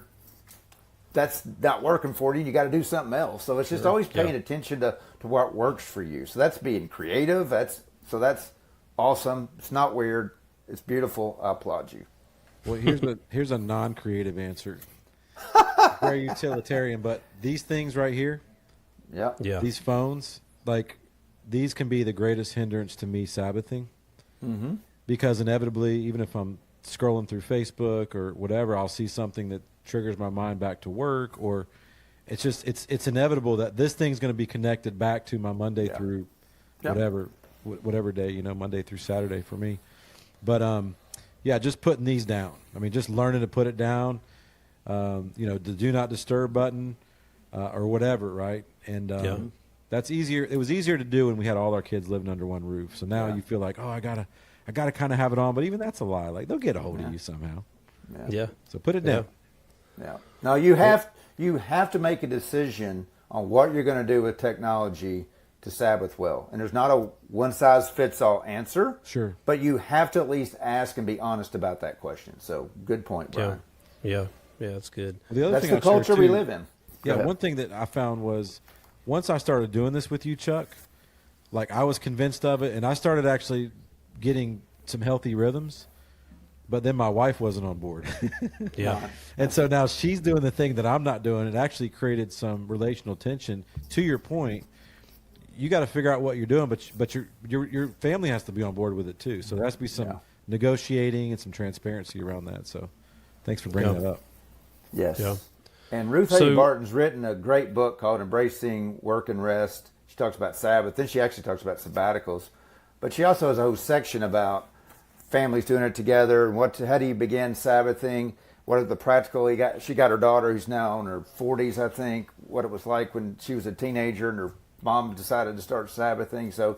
that's not working for you, and you got to do something else. So it's just always paying attention to what works for you. So that's being creative. That's awesome. It's not weird. It's beautiful. I applaud you. Well, here's a non-creative answer. Very utilitarian, but these things right here, Yeah. these phones, like these can be the greatest hindrance to me Sabbathing. Mm-hmm. Because inevitably, even if I'm scrolling through Facebook or whatever, I'll see something that triggers my mind back to work, or it's inevitable that this thing's going to be connected back to my Monday through whatever day, Monday through Saturday for me. But just putting these down. Just learning to put it down. The do not disturb button or whatever, right? And that's easier. It was easier to do when we had all our kids living under one roof. So now you feel like, I gotta kind of have it on. But even that's a lie. Like they'll get a hold of you somehow. Yeah. So put it down. Yeah. Now you have to make a decision on what you're going to do with technology to Sabbath well. And there's not a one-size-fits-all answer. Sure. But you have to at least ask and be honest about that question. So good point, Brian. Yeah, that's good. The other That's thing the culture we live in. Yeah, one thing that I found was once I started doing this with you, Chuck, like I was convinced of it, and I started actually getting some healthy rhythms. But then my wife wasn't on board. Yeah. And so now she's doing the thing that I'm not doing. It actually created some relational tension. To your point, you got to figure out what you're doing, but your family has to be on board with it too. So there has to be some negotiating and some transparency around that. So thanks for bringing that up. Yes. Yeah. And Ruth Haley Barton's written a great book called Embracing Work and Rest. She talks about Sabbath. Then she actually talks about sabbaticals. But she also has a whole section about families doing it together, and how do you begin Sabbathing? What are the practical? She got her daughter, who's now in her 40s, I think. What it was like when she was a teenager, and her mom decided to start Sabbathing. So,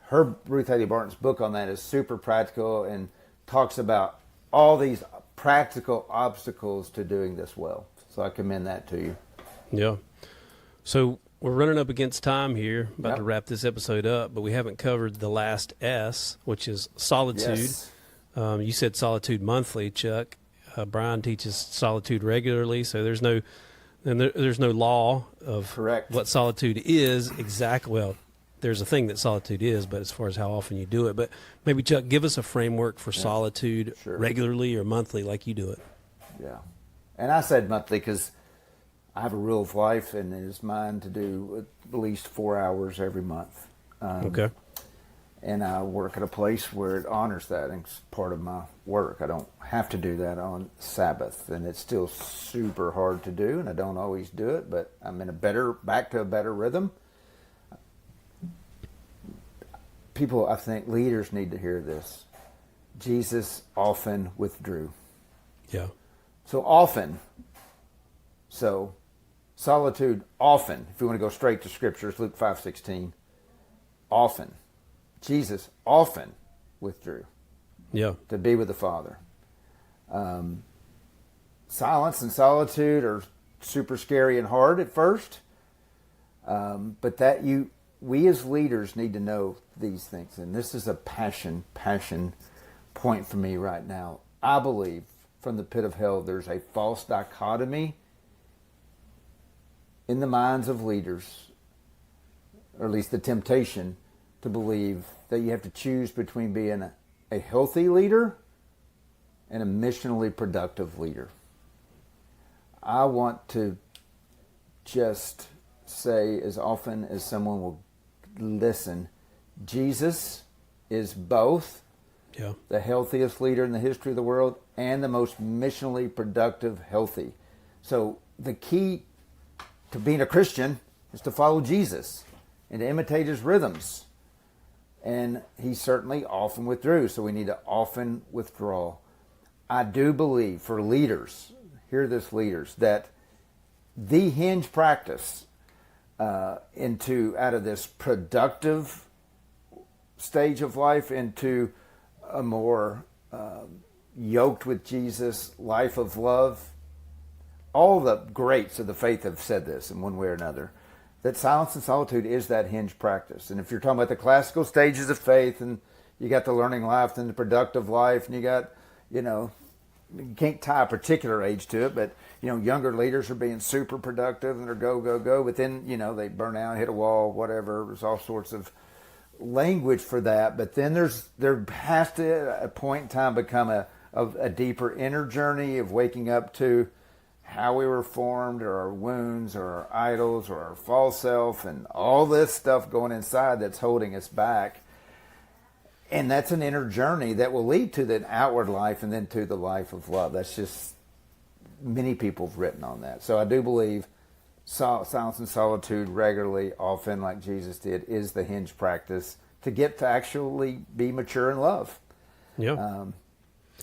her Ruth Haley Barton's book on that is super practical and talks about all these practical obstacles to doing this well. So I commend that to you. Yeah. So we're running up against time here, about to wrap this episode up, but we haven't covered the last S, which is solitude. Yes. You said solitude monthly, Chuck. Brian teaches solitude regularly, so there's no law of what solitude is exactly. Well, there's a thing that solitude is, but as far as how often you do it. But maybe, Chuck, give us a framework for solitude regularly or monthly like you do it. Yeah. And I said monthly because I have a rule of life, and it's mine to do at least 4 hours every month. Okay. And I work at a place where it honors that, and it's part of my work. I don't have to do that on Sabbath, and it's still super hard to do, and I don't always do it, but I'm in back to a better rhythm. People, I think, leaders need to hear this. Jesus often withdrew. Yeah. So often. So solitude often. If you want to go straight to scriptures, Luke 5:16. Often. Jesus often withdrew. Yeah. To be with the Father. Silence and solitude are super scary and hard at first. But we as leaders need to know these things. And this is a passion point for me right now. I believe from the pit of hell there's a false dichotomy in the minds of leaders, or at least the temptation to believe that you have to choose between being a healthy leader and a missionally productive leader. I want to just say, as often as someone will listen, Jesus is both the healthiest leader in the history of the world and the most missionally productive healthy. So the key to being a Christian is to follow Jesus and to imitate his rhythms. And he certainly often withdrew, so we need to often withdraw. I do believe for leaders, hear this leaders, that the hinge practice out of this productive stage of life into a more yoked with Jesus life of love. All the greats of the faith have said this in one way or another, that silence and solitude is that hinge practice. And if you're talking about the classical stages of faith, and you got the learning life and the productive life, and you got, you can't tie a particular age to it, but, younger leaders are being super productive and they're go, but then, they burn out, hit a wall, whatever. There's all sorts of language for that. But then there has to, at a point in time, become a deeper inner journey of waking up to how we were formed, or our wounds, or our idols, or our false self, and all this stuff going inside that's holding us back. And that's an inner journey that will lead to the outward life and then to the life of love. That's just, many people have written on that. So I do believe silence and solitude regularly, often like Jesus did, is the hinge practice to get to actually be mature in love. Yeah.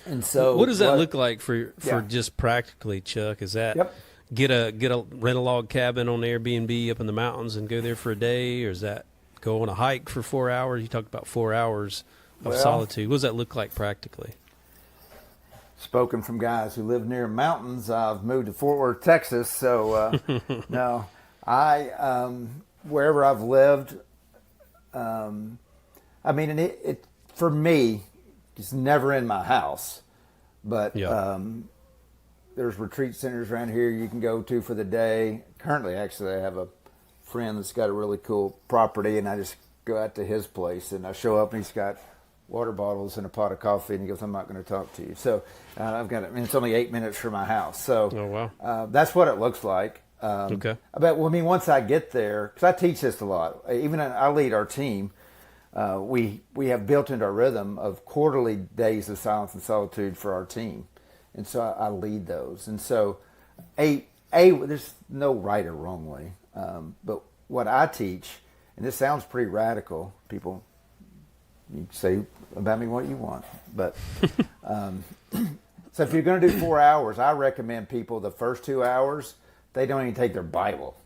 And so, what does that look like for just practically, Chuck? Is that get a rent a log cabin on Airbnb up in the mountains and go there for a day, or is that go on a hike for 4 hours? You talked about 4 hours of solitude. What does that look like practically? Spoken from guys who live near mountains. I've moved to Fort Worth, Texas, so no, I wherever I've lived. It for me. It's never in my house, but there's retreat centers around here you can go to for the day. Currently, actually, I have a friend that's got a really cool property, and I just go out to his place, and I show up, and he's got water bottles and a pot of coffee, and he goes, "I'm not going to talk to you." So I've got it. I mean, it's only 8 minutes from my house, so Oh, wow. that's what it looks like. Okay. But well, I mean, once I get there, because I teach this a lot, even I lead our team. We have built into our rhythm of quarterly days of silence and solitude for our team, and so I lead those. And so, there's no right or wrong way, but what I teach, and this sounds pretty radical. People, you can say about me what you want, but so if you're going to do 4 hours, I recommend people the first 2 hours they don't even take their Bible.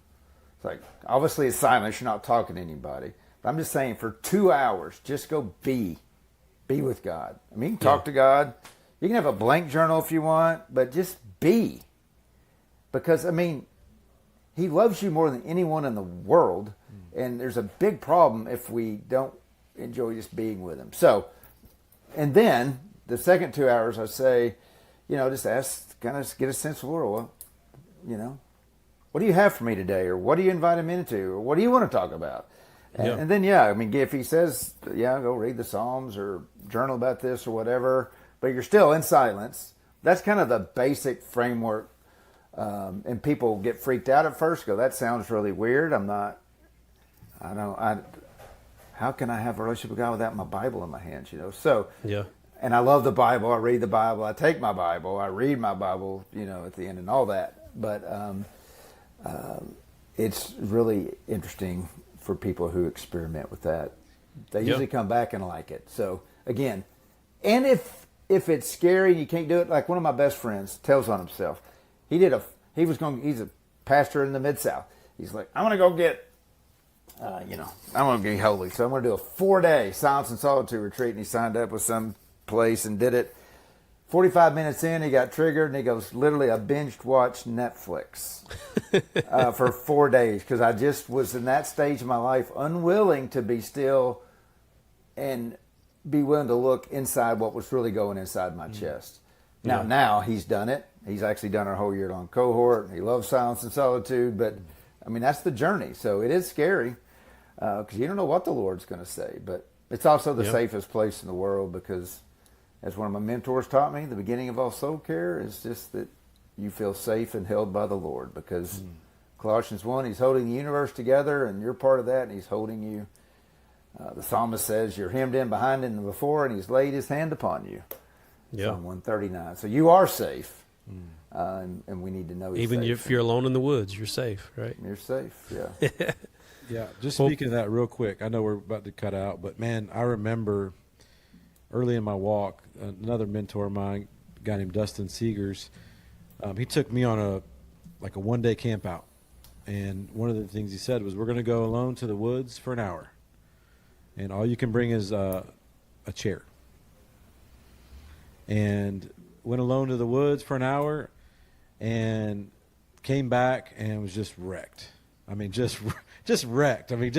It's like obviously it's silence; you're not talking to anybody. I'm just saying for 2 hours, just go be with God. I mean, you can talk to God. You can have a blank journal if you want, but just be. Because, I mean, he loves you more than anyone in the world. And there's a big problem if we don't enjoy just being with him. So, and then the second 2 hours, I say, just ask, kind of get a sense of the world. Well, what do you have for me today? Or what do you invite him into? Or what do you want to talk about? And then, I mean, if he says, go read the Psalms or journal about this or whatever, but you're still in silence, that's kind of the basic framework. And people get freaked out at first, go, that sounds really weird. How can I have a relationship with God without my Bible in my hands, So, and I love the Bible. I read the Bible. I take my Bible. I read my Bible, at the end and all that. But it's really interesting for people who experiment with that. They usually come back and like it. So again, and if it's scary and you can't do it, like one of my best friends tells on himself. He's a pastor in the Mid-South. He's like, I'm going to go get, I'm going to be holy. So I'm going to do a 4-day silence and solitude retreat. And he signed up with some place and did it. 45 minutes in, he got triggered, and he goes, literally, I binged watched Netflix for 4 days because I just was in that stage of my life unwilling to be still and be willing to look inside what was really going inside my chest. Now he's done it. He's actually done our whole year-long cohort. He loves silence and solitude, but, I mean, that's the journey. So it is scary because you don't know what the Lord's going to say, but it's also the safest place in the world because, as one of my mentors taught me, the beginning of all soul care is just that you feel safe and held by the Lord because Colossians 1, he's holding the universe together and you're part of that and he's holding you. The psalmist says you're hemmed in behind and before and he's laid his hand upon you. Psalm 139. So you are safe and we need to know he's Even safe. if you're alone in the woods, you're safe, right? You're safe, yeah. Yeah, just speaking of that real quick, I know we're about to cut out, but man, I remember early in my walk, another mentor of mine, a guy named Dustin Seegers, he took me on a 1-day camp out. And one of the things he said was, we're going to go alone to the woods for an hour. And all you can bring is a chair. And went alone to the woods for an hour and came back and was just wrecked. I mean, just wrecked. I mean,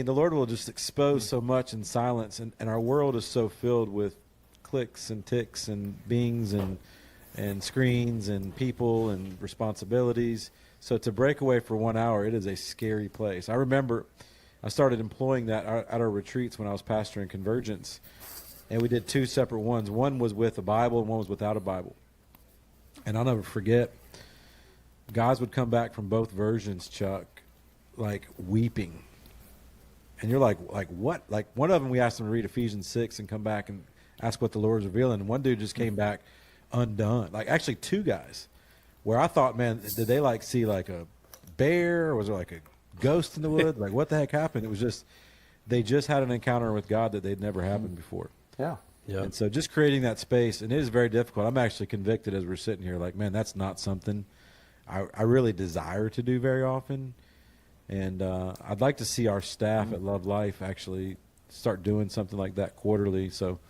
the Lord will just expose so much in silence, and our world is so filled with clicks and ticks and bings and screens and people and responsibilities. So to break away for 1 hour, it is a scary place. I remember I started employing that at our retreats when I was pastoring Convergence, and we did 2 separate ones. One was with a Bible and one was without a Bible. And I'll never forget, guys would come back from both versions, Chuck, like weeping. And you're like what? Like one of them, we asked them to read Ephesians 6 and come back and ask what the Lord's revealing. And one dude just came back undone. Like actually 2 guys where I thought, man, did they see a bear or was there like a ghost in the woods? Like what the heck happened? It was just, they just had an encounter with God that they'd never happened before. Yeah. And so just creating that space, and it is very difficult. I'm actually convicted as we're sitting here, like, man, that's not something I really desire to do very often. And I'd like to see our staff at Love Life actually start doing something like that quarterly. So,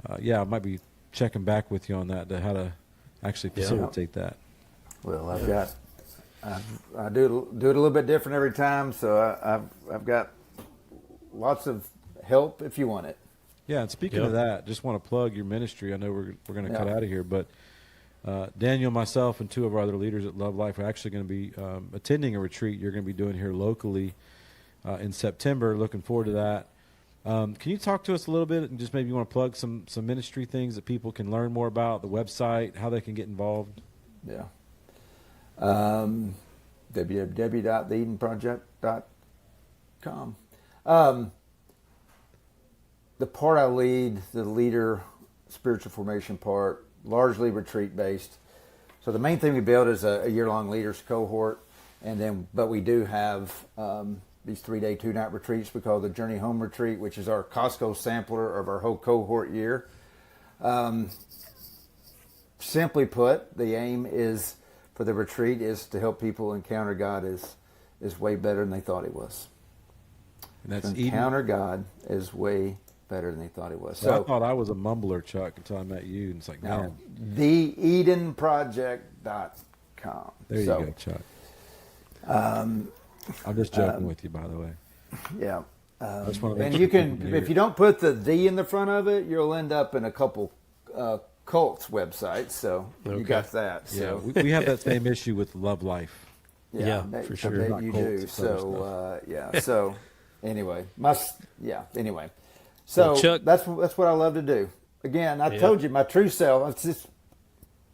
I might be checking back with you on that, to how to actually facilitate that. Well, I do it a little bit different every time, so I've got lots of help if you want it. Yeah, and speaking of that, just want to plug your ministry. I know we're going to cut out of here, but Daniel, myself, and two of our other leaders at Love Life are actually going to be attending a retreat you're going to be doing here locally in September. Looking forward to that. Can you talk to us a little bit and just maybe you want to plug some ministry things that people can learn more about, the website, how they can get involved? Yeah. www.theedenproject.com. The part I lead, the leader spiritual formation part, largely retreat based. So the main thing we build is a year-long leaders cohort, but we do have these 3-day, 2-night retreats we call the Journey Home Retreat, which is our Costco sampler of our whole cohort year. Simply put, the aim is for the retreat is to help people encounter God is way better than they thought He was. And that's encounter God is way better than they thought He was. So I thought I was a mumbler, Chuck, until I met you, and it's like, man. TheEdenProject.com. There you go, Chuck. I'm just joking with you, by the way. Yeah. And you can, if you don't put the in the front of it, you'll end up in a couple cults websites. So you got that. So. Yeah, we have that same issue with Love Life. Yeah, for sure. You do. So So anyway, Anyway, so well, Chuck, that's what I love to do. Again, I told you my true self.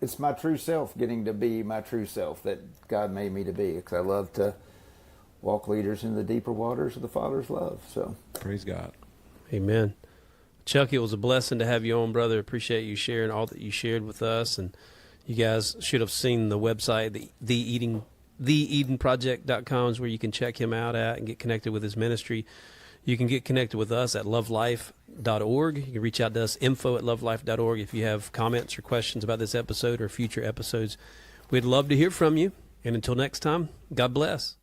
It's my true self getting to be my true self that God made me to be. Because I love to walk leaders in the deeper waters of the Father's love. So praise God. Amen. Chuck, it was a blessing to have you on, brother. Appreciate you sharing all that you shared with us. And you guys should have seen the website, TheEdenProject.com is where you can check him out at and get connected with his ministry. You can get connected with us at lovelife.org. You can reach out to us, info@lovelife.org, if you have comments or questions about this episode or future episodes. We'd love to hear from you. And until next time, God bless.